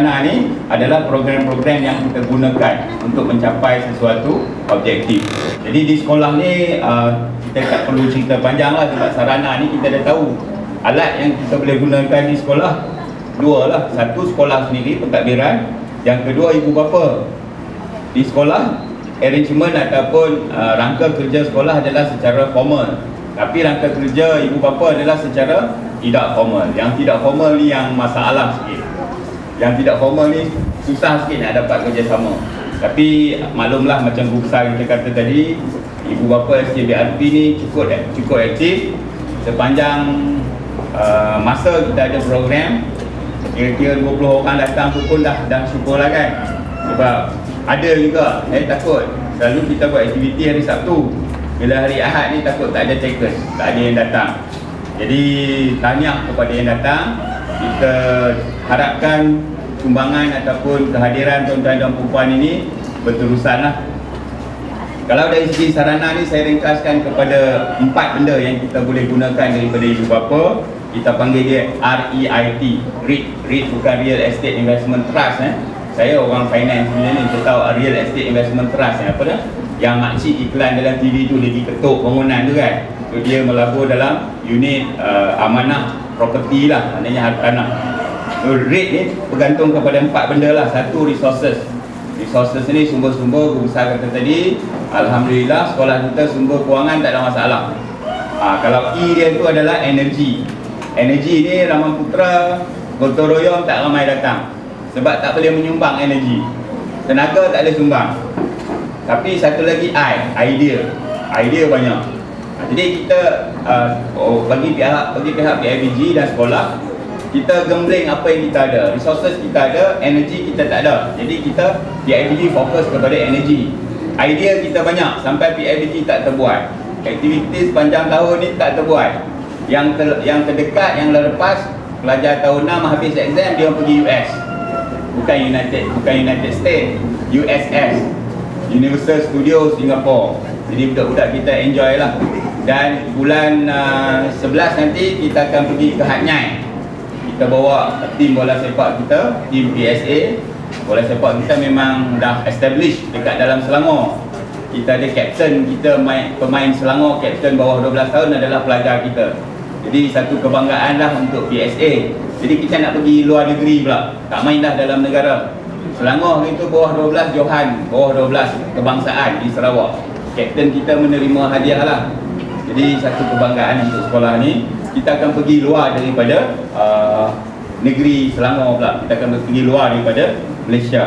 sarana ni adalah program-program yang kita gunakan untuk mencapai sesuatu objektif. Jadi di sekolah ni kita tak perlu cerita panjang lah, sebab sarana ni kita dah tahu. Alat yang kita boleh gunakan di sekolah dua lah. Satu, sekolah sendiri, pentadbiran. Yang kedua, ibu bapa. Di sekolah, arrangement ataupun rangka kerja sekolah adalah secara formal. Tapi rangka kerja ibu bapa adalah secara tidak formal. Yang tidak formal ni yang masalah sikit. Yang tidak formal ni susah sikit nak dapat kerjasama. Tapi maklumlah, macam guru besar kita kata tadi, ibu bapa SKBRP ni cukup aktif. Sepanjang masa kita ada program, kira-kira 20 orang datang tu pun dah syukur lah kan. Sebab ada juga, saya takut selalu kita buat aktiviti hari Sabtu, bila hari Ahad ni takut tak ada takers, tak ada yang datang. Jadi tahniah kepada yang datang. Kita harapkan sumbangan ataupun kehadiran tuan-tuan dan puan ini berterusan lah. Kalau dari segi sarana ni, saya ringkaskan kepada 4 benda yang kita boleh gunakan daripada ibu bapa. Kita panggil dia REIT. REIT bukan Real Estate Investment Trust. Saya orang finance ni, saya tahu Real Estate Investment Trust apa dah? Yang makcik iklan dalam TV tu, dia ketuk bangunan tu kan. So, dia melabur dalam unit amanah property lah, maknanya harta tanah. So, REIT ni bergantung kepada 4 benda lah. Satu, resources. Resources ni sumber-sumber, guru besar kata tadi, alhamdulillah sekolah kita sumber kewangan tak ada masalah. Kalau E dia tu adalah energi. Energi ni Rahman Putra, gotong royong tak ramai datang sebab tak boleh menyumbang energi. Tenaga tak boleh sumbang. Tapi satu lagi idea banyak. Jadi kita bagi pihak PIBG dan sekolah, kita gambling apa yang kita ada. Resources kita ada, energi kita tak ada. Jadi kita PIBG fokus kepada energi. Idea kita banyak sampai PIBG tak terbuat. Aktiviti sepanjang tahun ni tak terbuat. Yang terdekat, yang lepas, pelajar tahun 6 habis exam, dia pergi US. Bukan United States, USS, Universal Studios Singapore. Jadi budak-budak kita enjoy lah. Dan bulan 11 nanti kita akan pergi ke Hat Nyai. Kita bawa tim bola sepak kita, tim PSA. Bola sepak kita memang dah establish dekat dalam Selangor. Kita ada kapten kita, pemain Selangor, kapten bawah 12 tahun adalah pelajar kita. Jadi satu kebanggaan lah untuk PSA. Jadi kita nak pergi luar negeri pula, tak main dah dalam negara. Selangor itu bawah 12, Johan bawah 12 kebangsaan di Sarawak. Kapten kita menerima hadiah lah. Jadi satu kebanggaan untuk sekolah ni. Kita akan pergi luar daripada negeri Selangor pula. Kita akan pergi luar daripada Malaysia.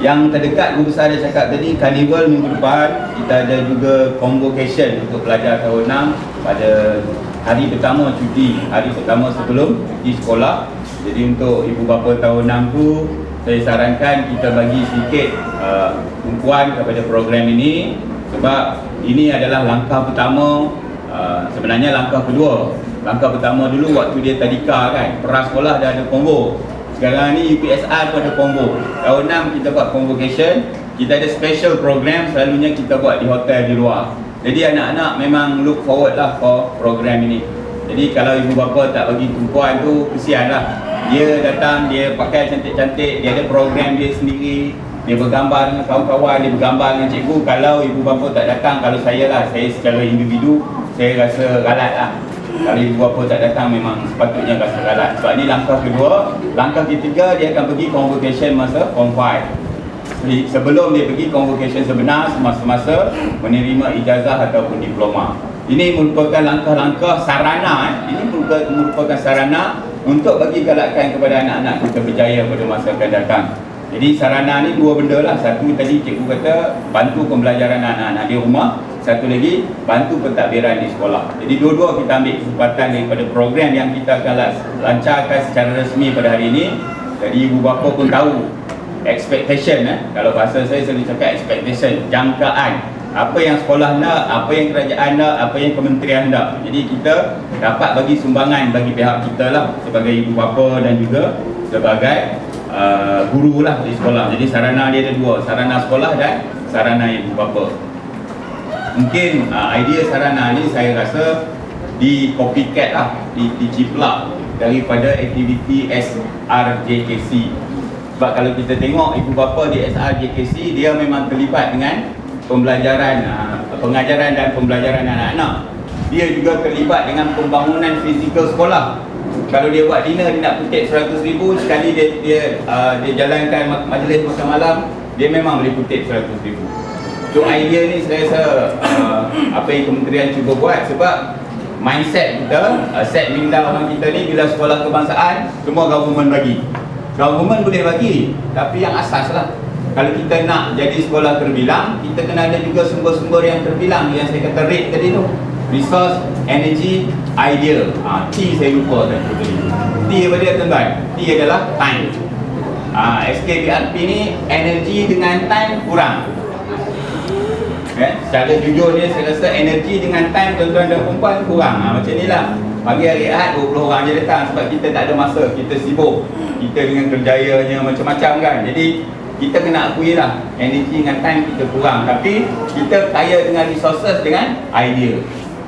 Yang terdekat, guru besar dia cakap tadi, carnival minggu depan. Kita ada juga convocation untuk pelajar tahun 6 pada hari pertama cuti, hari pertama sebelum cuti sekolah. Jadi untuk ibu bapa tahun 6 tu, saya sarankan kita bagi sedikit tumpuan kepada program ini. Sebab ini adalah langkah pertama, sebenarnya langkah kedua. Langkah pertama dulu waktu dia tadika kan, pra-sekolah dah ada combo. Sekarang ni UPSR pun ada combo. Tahun 6 kita buat convocation. Kita ada special program, selalunya kita buat di hotel di luar. Jadi anak-anak memang look forward lah for program ini. Jadi kalau ibu bapa tak bagi tumpuan tu, kesian lah. Dia datang, dia pakai cantik-cantik, dia ada program dia sendiri, dia bergambar dengan kawan-kawan, dia bergambar dengan cikgu. Kalau ibu bapa tak datang, kalau saya secara individu, saya rasa galat lah. Kalau ibu bapa tak datang, memang sepatutnya rasa galat. Sebab ni langkah kedua. Langkah ketiga, dia akan pergi convocation masa Form 5. Sebelum dia pergi convocation sebenar, semasa-masa menerima ijazah ataupun diploma. Ini merupakan langkah-langkah sarana. Ini merupakan sarana untuk bagi galakkan kepada anak-anak kita berjaya pada masa akan datang. Jadi sarana ni dua benda lah. Satu tadi cikgu kata, bantu pembelajaran anak-anak di rumah. Satu lagi, bantu pentadbiran di sekolah. Jadi dua-dua kita ambil kesempatan daripada program yang kita akan lancarkan secara resmi pada hari ini. Jadi ibu bapa pun tahu expectation, kalau bahasa saya selalu cakap expectation, jangkaan. Apa yang sekolah nak, apa yang kerajaan nak, apa yang kementerian nak. Jadi kita dapat bagi sumbangan bagi pihak kita lah, sebagai ibu bapa dan juga sebagai guru lah di sekolah. Jadi sarana dia ada dua, sarana sekolah dan sarana ibu bapa. Mungkin idea sarana ni saya rasa di copycat lah, diciplak daripada aktiviti SRJKC. Sebab kalau kita tengok ibu bapa di SRJKC, dia memang terlibat dengan pembelajaran, pengajaran dan pembelajaran anak-anak. Dia juga terlibat dengan pembangunan fizikal sekolah. Kalau dia buat dinner, dia nak kutip 100,000. Sekali dia jalankan majlis makan malam, dia memang boleh kutip 100,000. So idea ni saya rasa apa yang kementerian cuba buat, sebab mindset kita, set minda orang kita ni, bila sekolah kebangsaan semua government bagi. Government boleh bagi, tapi yang asas lah. Kalau kita nak jadi sekolah terbilang, kita kena ada juga sumber-sumber yang terbilang, yang saya kata rate tadi tu. Resource, energy, idea. T saya lupa tadi. T apa dia tuan-tuan? T adalah time. SKBRP ni energy dengan time kurang. Secara jujur dia, saya rasa energy dengan time tuan-tuan dan perempuan kurang. Macam ni lah. Pagi hari Ahad 20 orang je datang sebab kita tak ada masa, kita sibuk. Kita dengan kerjayanya macam-macam kan. Jadi kita kena akui lah, energy dengan time kita kurang. Tapi kita kaya dengan resources, dengan idea.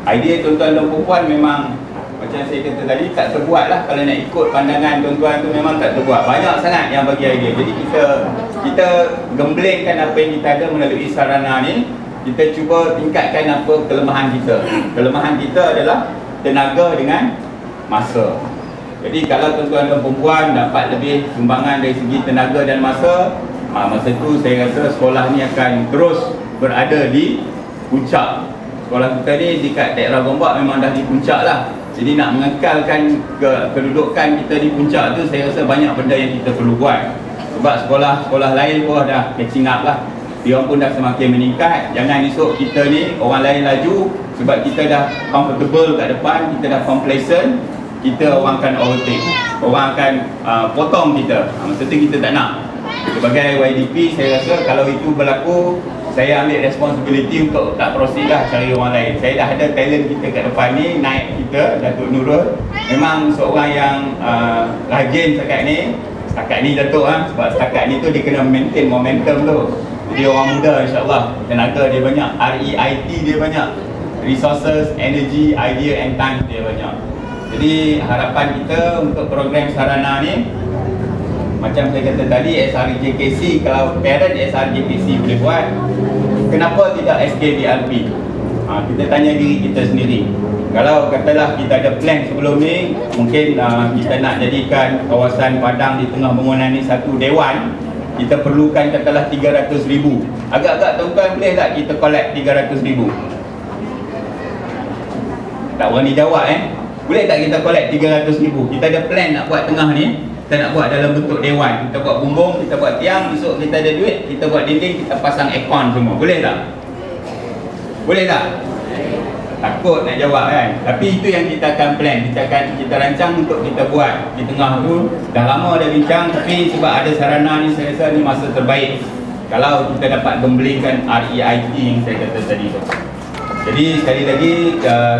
Idea tuan-tuan dan perempuan memang macam saya kata tadi, tak terbuat lah. Kalau nak ikut pandangan tuan-tuan tu memang tak terbuat. Banyak sangat yang bagi idea. Jadi kita gemblengkan apa yang kita ada melalui sarana ni. Kita cuba tingkatkan apa kelemahan kita. Kelemahan kita adalah tenaga dengan masa. Jadi kalau tuan-tuan dan perempuan dapat lebih sumbangan dari segi tenaga dan masa, masa tu saya rasa sekolah ni akan terus berada di puncak. Sekolah kita ni dekat daerah Gombak memang dah di puncak lah. Jadi nak mengekalkan kedudukan kita di puncak tu, saya rasa banyak benda yang kita perlu buat. Sebab sekolah-sekolah lain pun dah catching up lah. Dia pun dah semakin meningkat. Jangan esok kita ni orang lain laju, sebab kita dah comfortable kat depan, kita dah complacent, kita orang akan overtake, orang akan potong kita. Masa tu kita tak nak. Sebagai YDP, saya rasa kalau itu berlaku, saya ambil responsibility untuk tak proceed lah cari orang lain. Saya dah ada talent kita kat depan ni, naik kita, Datuk Nurul memang seorang yang rajin setakat ni Datuk sebab setakat ni tu dia kena maintain momentum tu. Jadi orang muda insyaAllah, tenaga dia banyak, REIT dia banyak, resources, energy, idea and time dia banyak. Jadi harapan kita untuk program sarana ni, macam saya kata tadi, SRJKC, kalau parent SRJKC boleh buat, kenapa tidak SKBRP? Kita tanya diri kita sendiri. Kalau katalah kita ada plan sebelum ni, mungkin kita nak jadikan kawasan Padang di tengah bangunan ni satu dewan, kita perlukan katalah 300,000. Agak-agak tuan-tuan boleh tak kita collect 300,000? Tak berani jawab Boleh tak kita collect 300,000? Kita ada plan nak buat tengah ni, kita nak buat dalam bentuk dewan. Kita buat bumbung, kita buat tiang, esok kita ada duit, kita buat dinding, kita pasang aircon semua. Boleh tak? Boleh tak? Takut nak jawab kan? Tapi itu yang kita akan plan, kita rancang untuk kita buat di tengah tu. Dah lama dah bincang, tapi sebab ada sarana ni, saya rasa ni masa terbaik kalau kita dapat gembelingkan REIT yang saya kata tadi tu. Jadi sekali lagi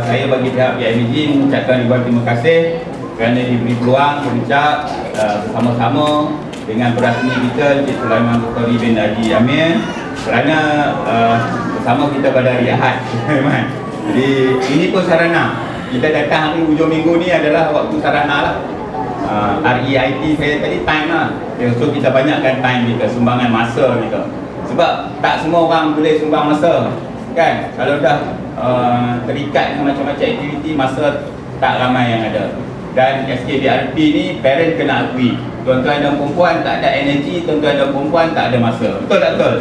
saya bagi pihak PIBG mengucapkan ribuan terima kasih kerana diberi peluang berucap bersama-sama dengan perasmi kita Encik Sulaiman Bukhari bin Haji Amir, kerana bersama kita pada hari Ahad. Jadi ini pun sarana. Kita datang hari hujung minggu ni adalah waktu sarana lah. REIT saya tadi time lah. So kita banyakkan time kita, sumbangan masa kita. Sebab tak semua orang boleh sumbang masa kan. Kalau dah terikat dengan macam-macam aktiviti, masa tak ramai yang ada. Dan SKBRP ni parent kena akui, tuan-tuan dan perempuan tak ada energi, tuan-tuan dan perempuan tak ada masa. Betul tak betul?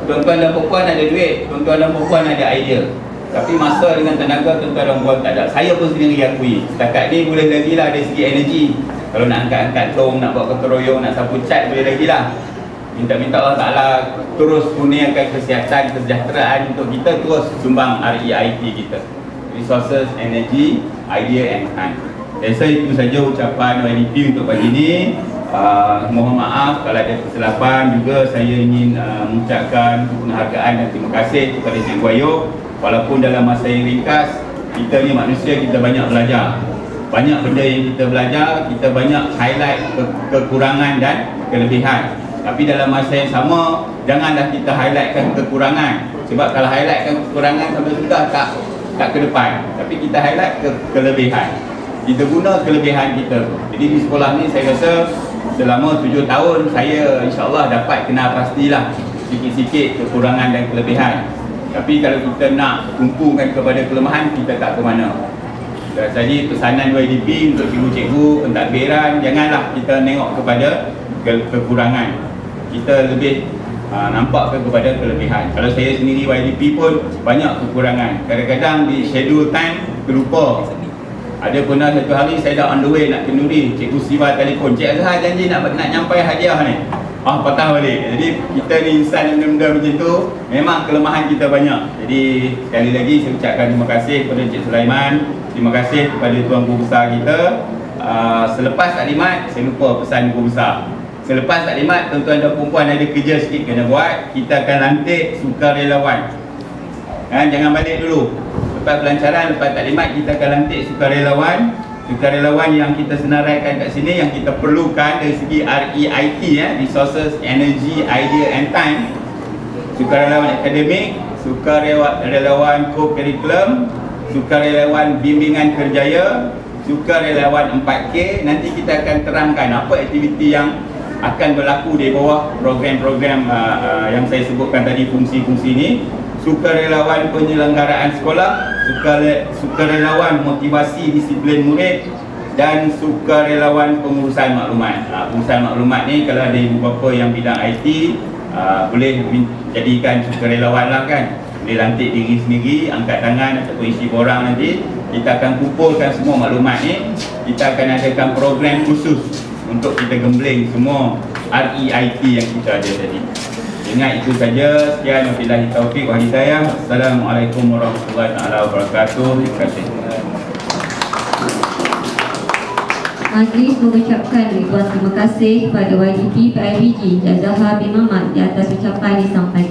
Tuan-tuan dan perempuan ada duit, tuan-tuan dan perempuan ada idea, tapi masa dengan tenaga tuan-tuan dan perempuan tak ada. Saya pun sendiri akui, setakat ni boleh lagi lah dari segi energi. Kalau nak angkat-angkat tong, nak buat keteroyong, nak sapu cat, boleh lagi lah. Minta-minta Allah Ta'ala terus kurniakan kesihatan, kesejahteraan untuk kita, terus sumbang REIT kita. Resources, energy, idea and time. Saya rasa itu saja ucapan YDP untuk pagi ini. Mohon maaf kalau ada kesilapan. Juga saya ingin mengucapkan penghargaan dan terima kasih kepada Cikgu Ayub. Walaupun dalam masa yang ringkas, kita ni manusia, kita banyak belajar. Banyak benda yang kita belajar, kita banyak highlight kekurangan dan kelebihan. Tapi dalam masa yang sama, janganlah kita highlightkan kekurangan. Sebab kalau highlightkan kekurangan sampai sudah tak ke depan. Tapi kita highlight kelebihan. kita guna kelebihan kita. Jadi di sekolah ni saya rasa selama 7 tahun saya insyaAllah dapat kenal pastilah sikit-sikit kekurangan dan kelebihan. Tapi kalau kita nak tumpukan kepada kelemahan, kita tak ke mana. Jadi pesanan YDP untuk cikgu-cikgu, pentadbiran, janganlah kita tengok kepada kekurangan. Kita lebih nampakkan kepada kelebihan. Kalau saya sendiri YDP pun banyak kekurangan. Kadang-kadang di schedule time terlupa. Ada pernah satu hari saya dah on the way nak kenduri, Cikgu Siva telefon, Cik Azhar janji nak nyampai hadiah ni. Patah balik. Jadi kita ni insan yang benda-benda macam tu, memang kelemahan kita banyak. Jadi sekali lagi saya ucapkan terima kasih kepada Cik Sulaiman, terima kasih kepada Tuan Guru Besar kita. Selepas taklimat, saya lupa pesan Guru Besar. Selepas taklimat, tuan-tuan dan puan ada kerja sikit kena buat. Kita akan lantik sukarelawan. Jangan balik dulu. Lepas pelancaran, lepas taklimat, kita akan lantik sukarelawan. Sukarelawan yang kita senaraikan kat sini, yang kita perlukan dari segi REIT, Resources, Energy, Idea and Time. Sukarelawan akademik, sukarelawan co-curriculum, sukarelawan bimbingan kerjaya, sukarelawan 4K. Nanti kita akan terangkan apa aktiviti yang akan berlaku di bawah program-program yang saya sebutkan tadi, fungsi-fungsi ini. Sukarelawan penyelenggaraan sekolah, sukarelawan motivasi disiplin murid, dan sukarelawan pengurusan maklumat. Pengurusan maklumat ni kalau ada ibu bapa yang bidang IT, boleh jadikan sukarelawan lah kan. Boleh lantik diri sendiri, angkat tangan ataupun isi borang nanti. Kita akan kumpulkan semua maklumat ni. Kita akan adakan program khusus untuk kita gembling semua REIT yang kita ada tadi. Ingat itu saja. Sekian, wabillahi taufiq wa hidayah. Assalamualaikum warahmatullahi wabarakatuh. Terima kasih. Majlis mengucapkan ribuan terima kasih kepada YDP PIBG Azhar bin Mamat di atas ucapan disampaikan.